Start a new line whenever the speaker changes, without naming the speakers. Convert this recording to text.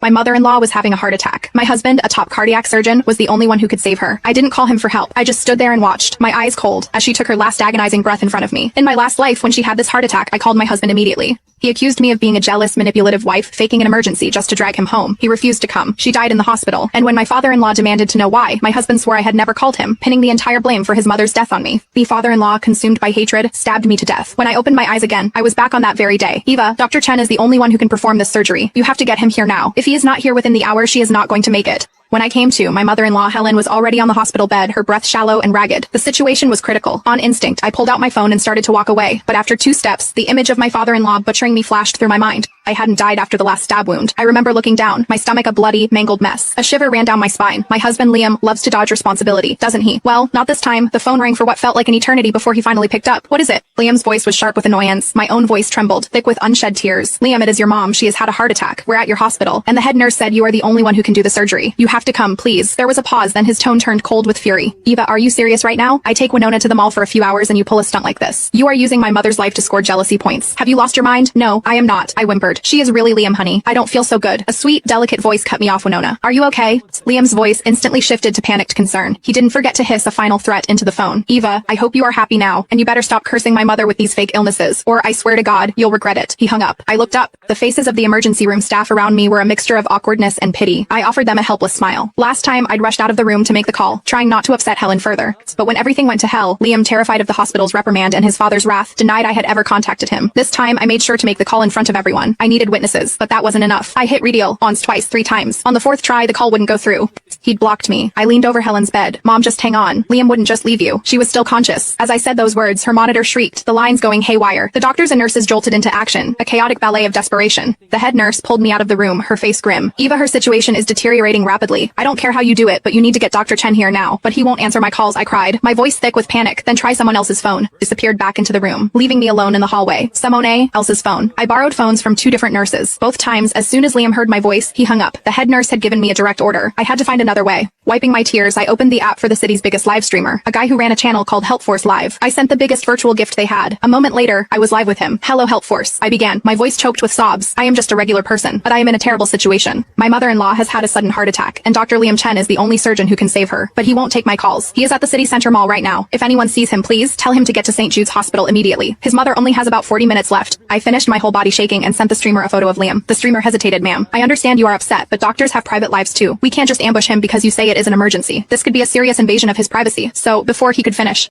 My mother-in-law was having a heart attack. My husband, a top cardiac surgeon, was the only one who could save her. I didn't call him for help. I just stood there and watched, my eyes cold, as she took her last agonizing breath in front of me. In my last life, when she had this heart attack, I called my husband immediately. He accused me of being a jealous, manipulative wife, faking an emergency just to drag him home. He refused to come. She died in the hospital. And when my father-in-law demanded to know why, my husband swore I had never called him, pinning the entire blame for his mother's death on me. The father-in-law, consumed by hatred, stabbed me to death. When I opened my eyes again, I was back on that very day. Eva, Dr. Chen is the only one who can perform this surgery. You have to get him here now. If he is not here within the hour, she is not going to make it. When I came to, my mother-in-law Helen was already on the hospital bed, her breath shallow and ragged. The situation was critical. On instinct, I pulled out my phone and started to walk away. But after 2 steps, the image of my father-in-law butchering me flashed through my mind. I hadn't died after the last stab wound. I remember looking down, my stomach a bloody, mangled mess. A shiver ran down my spine. My husband Liam loves to dodge responsibility, doesn't he? Well, not this time. The phone rang for what felt like an eternity before he finally picked up. What is it? Liam's voice was sharp with annoyance. My own voice trembled, thick with unshed tears. Liam, it is your mom. She has had a heart attack. We're at your hospital. And the head nurse said you are the only one who can do the surgery. You have to come, please. There was a pause, then his tone turned cold with fury. Eva, are you serious right now? I take Winona to the mall for a few hours and you pull a stunt like this. You are using my mother's life to score jealousy points. Have you lost your mind? No, I am not. I whimpered. She is really Liam, honey. I don't feel so good. A sweet, delicate voice cut me off. Winona, are you okay? Liam's voice instantly shifted to panicked concern. He didn't forget to hiss a final threat into the phone. Eva, I hope you are happy now, and you better stop cursing my mother with these fake illnesses, or I swear to God, you'll regret it. He hung up. I looked up. The faces of the emergency room staff around me were a mixture of awkwardness and pity. I offered them a helpless smile. Last time, I'd rushed out of the room to make the call, trying not to upset Helen further. But when everything went to hell, Liam, terrified of the hospital's reprimand and his father's wrath, denied I had ever contacted him. This time, I made sure to make the call in front of everyone. I needed witnesses, but that wasn't enough. I hit redial once, twice, 3 times. On the 4th try, the call wouldn't go through. He'd blocked me. I leaned over Helen's bed. Mom, just hang on. Liam wouldn't just leave you. She was still conscious. As I said those words, her monitor shrieked, the lines going haywire. The doctors and nurses jolted into action, a chaotic ballet of desperation. The head nurse pulled me out of the room, her face grim. Eva, her situation is deteriorating rapidly. I don't care how you do it, but you need to get Dr. Chen here now. But he won't answer my calls, I cried, my voice thick with panic. Then try someone else's phone. Disappeared back into the room, leaving me alone in the hallway. Simone, Elsa's phone. I borrowed phones from 2 different nurses. Both times, as soon as Liam heard my voice, he hung up. The head nurse had given me a direct order. I had to find another way. Wiping my tears, I opened the app for the city's biggest live streamer, a guy who ran a channel called HelpForce Live. I sent the biggest virtual gift they had. A moment later, I was live with him. Hello, HelpForce. I began, my voice choked with sobs. I am just a regular person, but I am in a terrible situation. My mother-in-law has had a sudden heart attack, and Dr. Liam Chen is the only surgeon who can save her. But he won't take my calls. He is at the city center mall right now. If anyone sees him, please tell him to get to St. Jude's Hospital immediately. His mother only has about 40 minutes left. I finished, my whole body shaking, and sent the streamer a photo of Liam. The streamer hesitated. Ma'am, I understand you are upset, but doctors have private lives too. We can't just ambush him because you say it is an emergency. This could be a serious invasion of his privacy. So, before he could finish,